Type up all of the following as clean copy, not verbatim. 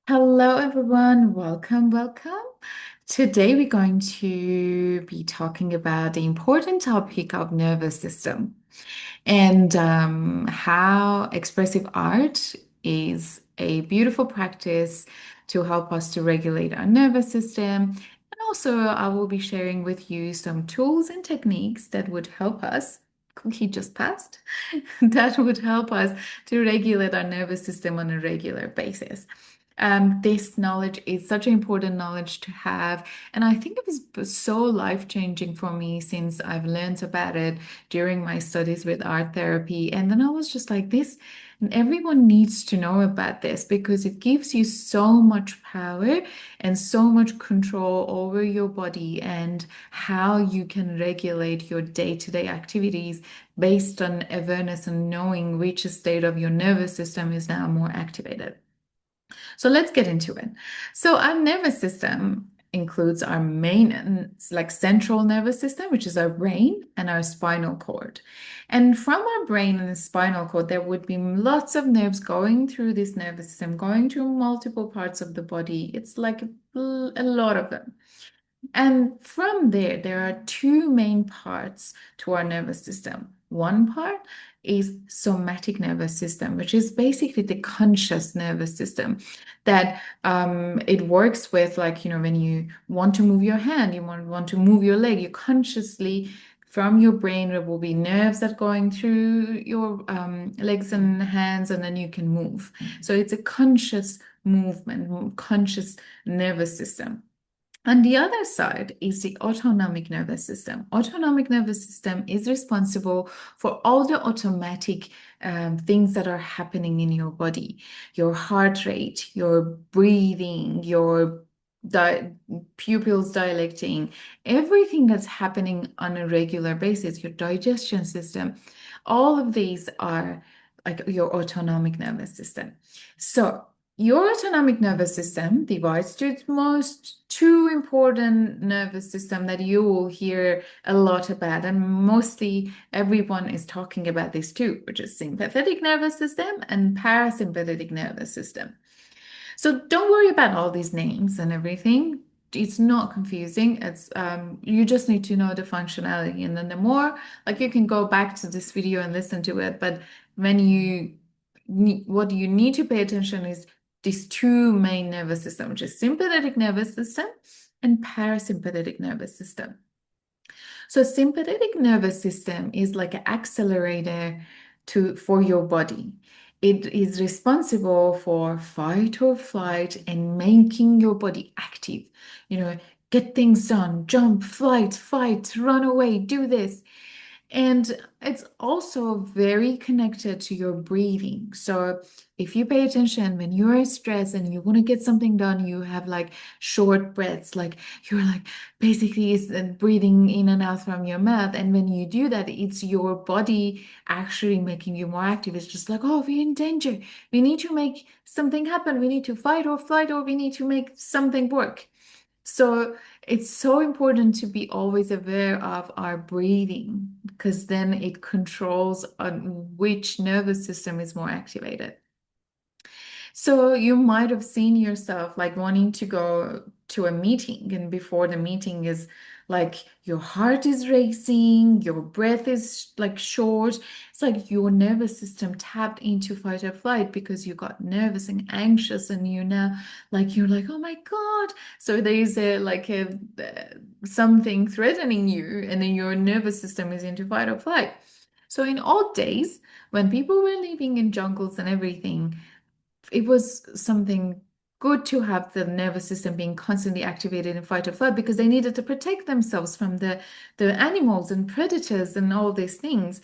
Hello, everyone. Welcome, welcome. Today, we're going to be talking about the important topic of nervous system and how expressive art is a beautiful practice to help us to regulate our nervous system. And also, I will be sharing with you some tools and techniques that would help us. Cookie just passed. That would help us to regulate our nervous system on a regular basis. This knowledge is such an important knowledge to have, and I think it was so life-changing for me since I've learned about it during my studies with art therapy. And then I was just like, this, everyone needs to know about this because it gives you so much power and so much control over your body and how you can regulate your day-to-day activities based on awareness and knowing which state of your nervous system is now more activated. So let's get into it. So our nervous system includes our main, like central nervous system, which is our brain and our spinal cord. And from our brain and the spinal cord, there would be lots of nerves going through this nervous system, going through multiple parts of the body. It's like a lot of them. And from there, there are two main parts to our nervous system. One part is somatic nervous system, which is basically the conscious nervous system that it works with, like, when you want to move your hand, you want to move your leg, you consciously, from your brain, there will be nerves that going through your legs and hands, and then you can move. So it's a conscious movement, conscious nervous system. On the other side is the autonomic nervous system. Autonomic nervous system is responsible for all the automatic things that are happening in your body, your heart rate, your breathing, your di pupils dilating, everything that's happening on a regular basis, your digestion system, all of these are like your autonomic nervous system. So, your autonomic nervous system divides to its most two important nervous system that you will hear a lot about, and mostly everyone is talking about this too, which is sympathetic nervous system and parasympathetic nervous system. So don't worry about all these names and everything. It's not confusing. It's you just need to know the functionality, and then the more, like, you can go back to this video and listen to it. But when you what you need to pay attention is these two main nervous system, which is sympathetic nervous system and parasympathetic nervous system. So sympathetic nervous system is like an accelerator for your body. It is responsible for fight or flight and making your body active. Get things done, jump, flight, fight, run away, do this. And it's also very connected to your breathing. So if you pay attention when you're stressed and you want to get something done, you have like short breaths, like you're like basically breathing in and out from your mouth. And when you do that, it's your body actually making you more active. It's just like, oh, we're in danger. We need to make something happen. We need to fight or flight, or we need to make something work. So it's so important to be always aware of our breathing because then it controls on which nervous system is more activated. So you might have seen yourself like wanting to go to a meeting, and before the meeting is like your heart is racing, your breath is like short. It's like your nervous system tapped into fight or flight because you got nervous and anxious, and you now you're like, oh my God. So there's a something threatening you, and then your nervous system is into fight or flight. So in old days, when people were living in jungles and everything, it was something good to have the nervous system being constantly activated in fight or flight because they needed to protect themselves from the animals and predators and all these things.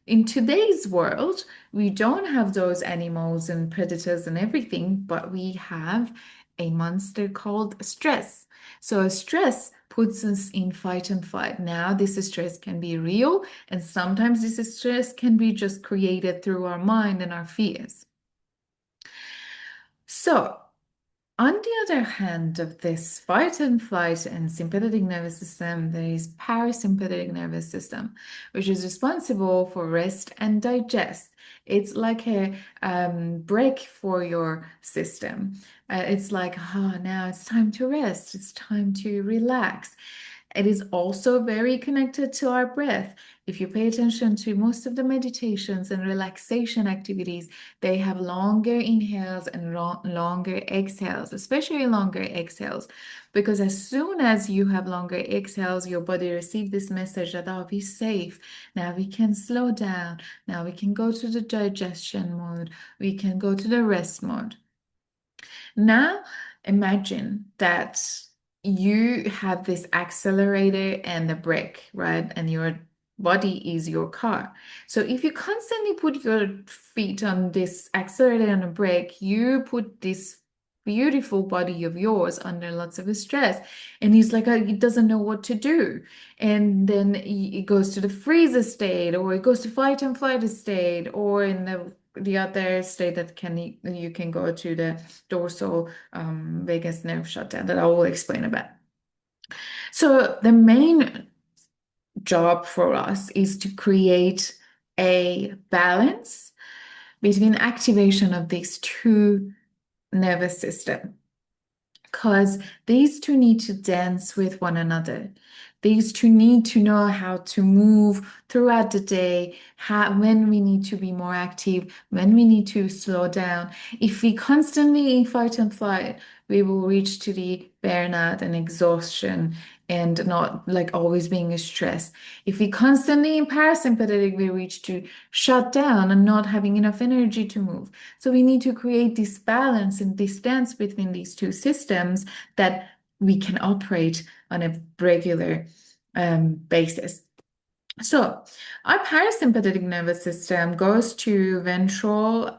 In today's world, we don't have those animals and predators and everything, but we have a monster called stress. So stress puts us in fight and flight. Now, this stress can be real, and sometimes this stress can be just created through our mind and our fears. So, on the other hand of this fight and flight and sympathetic nervous system, there is parasympathetic nervous system, which is responsible for rest and digest. It's like a break for your system. It's like, oh, now it's time to rest. It's time to relax. It is also very connected to our breath. If you pay attention to most of the meditations and relaxation activities, they have longer inhales and longer exhales, especially longer exhales. Because as soon as you have longer exhales, your body receives this message that, oh, be safe. Now we can slow down. Now we can go to the digestion mode. We can go to the rest mode. Now, imagine that you have this accelerator and a brake, right? And your body is your car. So if you constantly put your feet on this accelerator and a brake, you put this beautiful body of yours under lots of stress. And he's like, it doesn't know what to do. And then it goes to the freezer state, or it goes to fight and flight state, or in the other state that you can go to the dorsal vagus nerve shutdown that I will explain about. So the main job for us is to create a balance between activation of these two nervous system, because these two need to dance with one another. These two need to know how to move throughout the day, when we need to be more active, when we need to slow down. If we constantly in fight and flight, we will reach to the burnout and exhaustion and not like always being stressed. If we constantly in parasympathetic, we reach to shut down and not having enough energy to move. So we need to create this balance and this dance between these two systems that we can operate on a regular basis. So our parasympathetic nervous system goes to ventral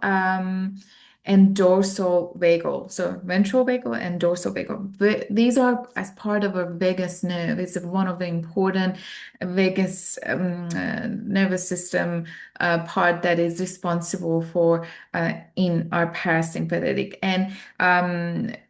and dorsal vagal. So ventral vagal and dorsal vagal. These are as part of our vagus nerve. It's one of the important vagus nervous system part that is responsible for in our parasympathetic. And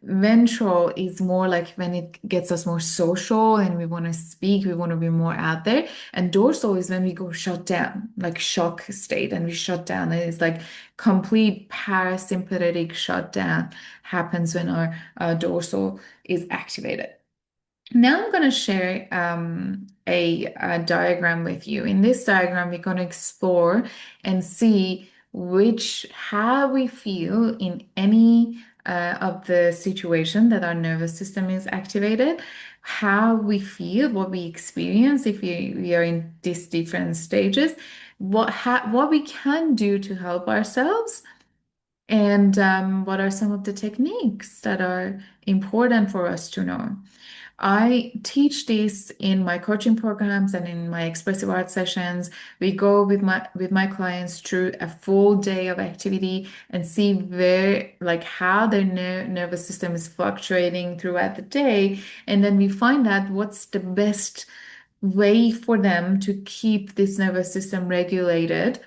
ventral is more like when it gets us more social and we want to speak, we want to be more out there. And dorsal is when we go shut down, like shock state, and we shut down. And it's like complete parasympathetic shutdown happens when our dorsal is activated. Now I'm going to share a diagram with you. In this diagram, we're going to explore and see how we feel in any of the situation that our nervous system is activated, how we feel, what we experience if we are in these different stages, what we can do to help ourselves, and what are some of the techniques that are important for us to know. I teach this in my coaching programs and in my expressive art sessions. We go with my clients through a full day of activity and see how their nervous system is fluctuating throughout the day, and then we find out what's the best way for them to keep this nervous system regulated.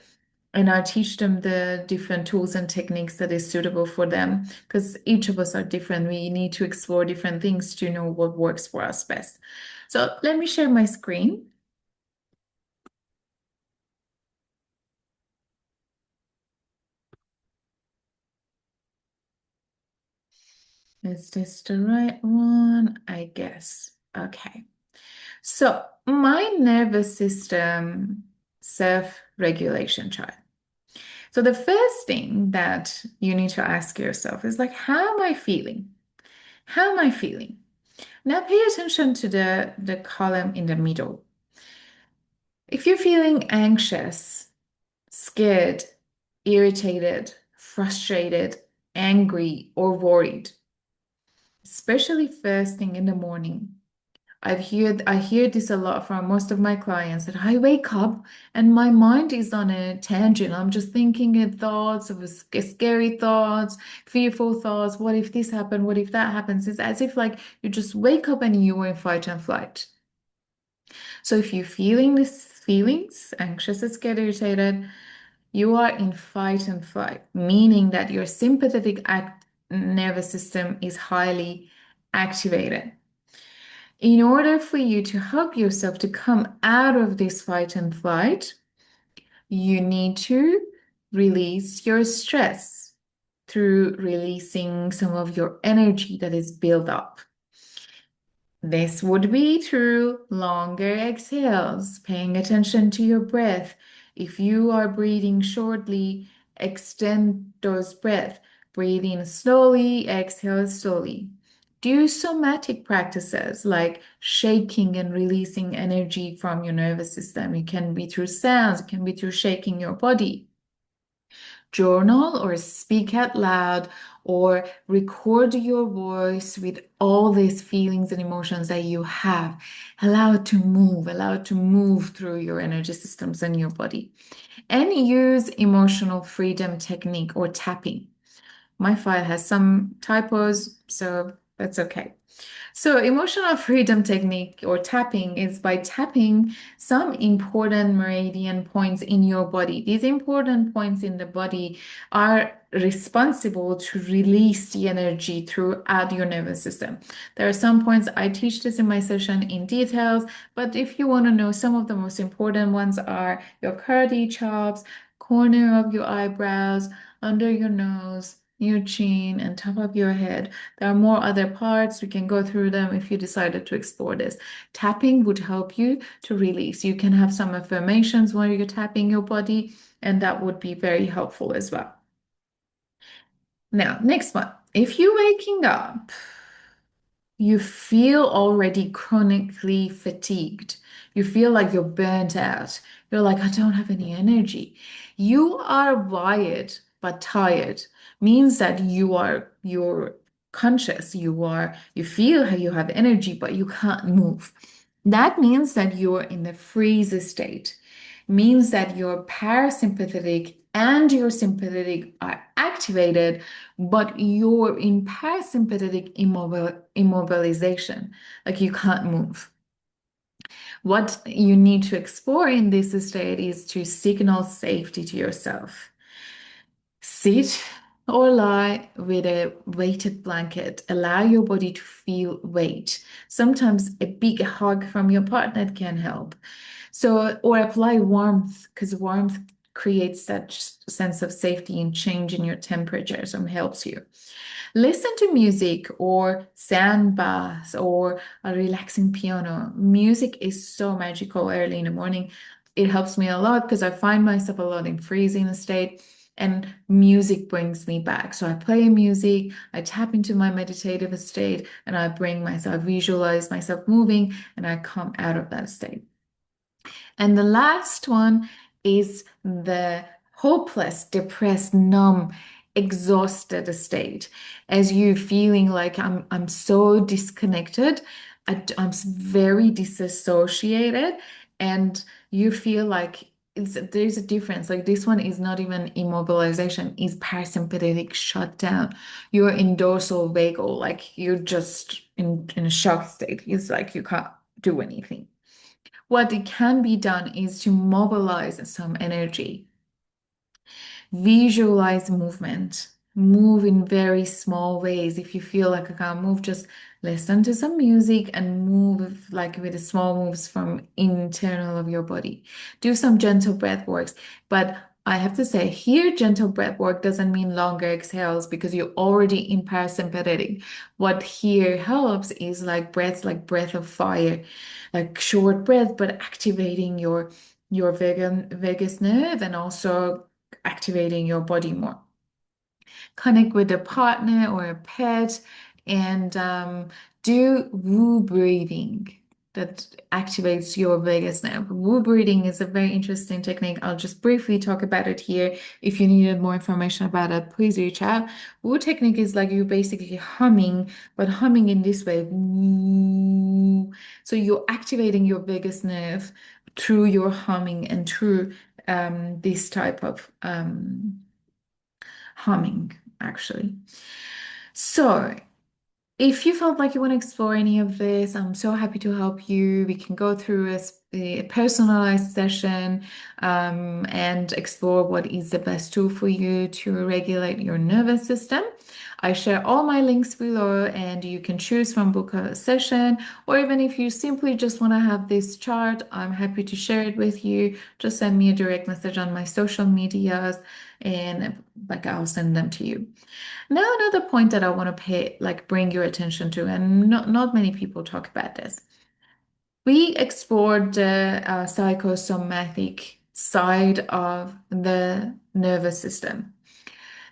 And I teach them the different tools and techniques that is suitable for them, because each of us are different. We need to explore different things to know what works for us best. So let me share my screen. Is this the right one? I guess. Okay. So my nervous system self-regulation chart. So the first thing that you need to ask yourself is like, how am I feeling? How am I feeling? Now pay attention to the column in the middle. If you're feeling anxious, scared, irritated, frustrated, angry, or worried, especially first thing in the morning, I hear this a lot from most of my clients, that I wake up and my mind is on a tangent. I'm just thinking in thoughts of scary thoughts, fearful thoughts. What if this happened? What if that happens? It's as if like you just wake up and you are in fight and flight. So if you're feeling these feelings, anxious and scared, irritated, you are in fight and flight, meaning that your sympathetic nervous system is highly activated. In order for you to help yourself to come out of this fight and flight, you need to release your stress through releasing some of your energy that is built up. This would be through longer exhales, paying attention to your breath. If you are breathing shortly, extend those breaths. Breathe in slowly, exhale slowly. Do somatic practices like shaking and releasing energy from your nervous system. It can be through sounds, it can be through shaking your body. Journal or speak out loud or record your voice with all these feelings and emotions that you have. Allow it to move through your energy systems and your body. And use emotional freedom technique or tapping. My file has some typos, so that's okay. So, emotional freedom technique or tapping is by tapping some important meridian points in your body. These important points in the body are responsible to release the energy throughout your nervous system. There are some points I teach this in my session in details, but if you want to know, some of the most important ones are your cardi chops, corner of your eyebrows, under your nose, your chin, and top of your head. There are more other parts. We can go through them if you decided to explore this. Tapping would help you to release. You can have some affirmations while you're tapping your body, and that would be very helpful as well. Now, next one. If you're waking up, you feel already chronically fatigued. You feel like you're burnt out. You're like, I don't have any energy. You are wired but tired. Means that you're conscious. You feel how you have energy, but you can't move. That means that you're in the freeze state. Means that your parasympathetic and your sympathetic are activated, but you're in parasympathetic immobilization, like you can't move. What you need to explore in this state is to signal safety to yourself. Sit or lie with a weighted blanket. Allow your body to feel weight. Sometimes a big hug from your partner can help. So, or apply warmth, because warmth creates that sense of safety and change in your temperature, so it helps you. Listen to music or sound baths or a relaxing piano. Music is so magical early in the morning. It helps me a lot because I find myself a lot in freezing state and music brings me back. So I play music, I tap into my meditative state and I bring myself, visualize myself moving and I come out of that state. And the last one is the hopeless, depressed, numb, exhausted state. As you feeling like I'm so disconnected, I'm very disassociated, and you feel like there's a difference. Like this one is not even immobilization, is parasympathetic shutdown. You're in dorsal vagal, like you're just in a shock state. It's like you can't do anything. What it can be done is to mobilize some energy. Visualize movement. Move in very small ways. If you feel like I can't move, just listen to some music and move like with the small moves from internal of your body. Do some gentle breath works. But I have to say here, gentle breath work doesn't mean longer exhales because you're already in parasympathetic. What here helps is like breath of fire, like short breath, but activating your vagus nerve and also activating your body more. Connect with a partner or a pet and do woo breathing that activates your vagus nerve. Woo breathing is a very interesting technique. I'll just briefly talk about it here. If you needed more information about it, please reach out. Woo technique is like you basically humming, but humming in this way. Woo. So you're activating your vagus nerve through your humming and through this type of humming, actually. So, if you felt like you want to explore any of this, I'm so happy to help you. We can go through a personalized session and explore what is the best tool for you to regulate your nervous system. I share all my links below, and you can choose from book a session, or even if you simply just want to have this chart, I'm happy to share it with you. Just send me a direct message on my social medias. and like I'll send them to you. Now, another point that I want to bring your attention to, and not many people talk about this. We explored the psychosomatic side of the nervous system.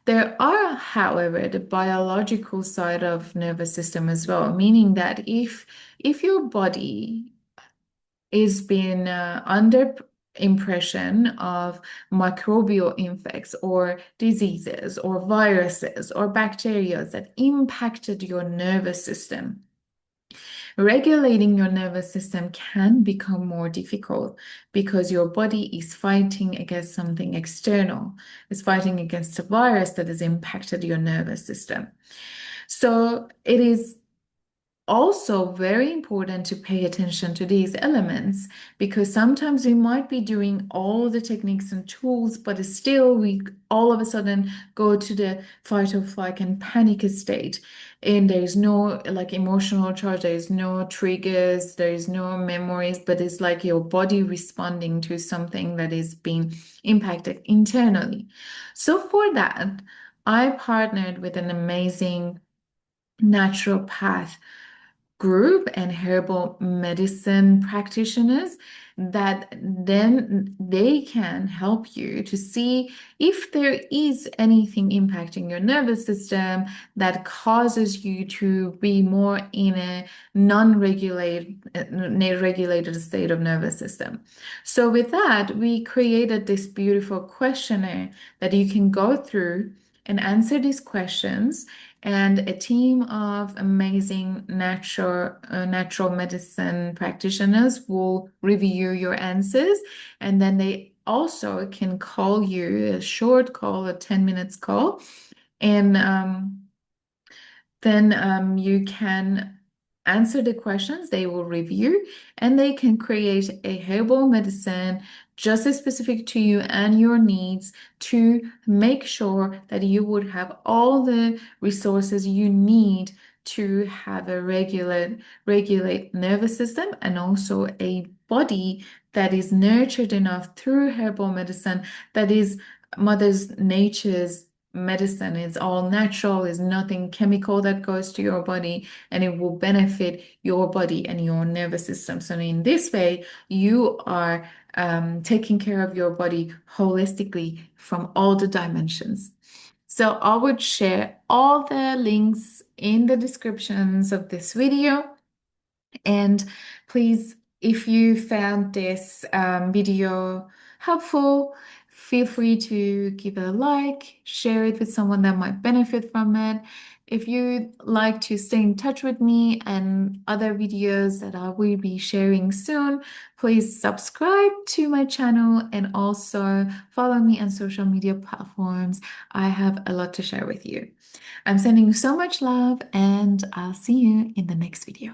There are, however, the biological side of nervous system as well, meaning that if your body is being under impression of microbial infects or diseases or viruses or bacteria that impacted your nervous system, regulating your nervous system can become more difficult because your body is fighting against something external. It's fighting against a virus that has impacted your nervous system. So it is also very important to pay attention to these elements because sometimes we might be doing all the techniques and tools, but still we all of a sudden go to the fight or flight and panic state. And there's no like emotional charge, there's no triggers, there's no memories, but it's like your body responding to something that is being impacted internally. So for that, I partnered with an amazing naturopath group and herbal medicine practitioners that then they can help you to see if there is anything impacting your nervous system that causes you to be more in a regulated state of nervous system. So with that, we created this beautiful questionnaire that you can go through and answer these questions, and a team of amazing natural medicine practitioners will review your answers, and then they also can call you a short call, a 10 minutes call, and then you can answer the questions they will review, and they can create a herbal medicine just as specific to you and your needs to make sure that you would have all the resources you need to have a regulate nervous system and also a body that is nurtured enough through herbal medicine, that is Mother's Nature's medicine. Is all natural, is nothing chemical that goes to your body, and it will benefit your body and your nervous system. So in this way, you are taking care of your body holistically from all the dimensions. So I would share all the links in the descriptions of this video. And please, if you found this video helpful, feel free to give it a like, share it with someone that might benefit from it. If you'd like to stay in touch with me and other videos that I will be sharing soon, please subscribe to my channel and also follow me on social media platforms. I have a lot to share with you. I'm sending you so much love, and I'll see you in the next video.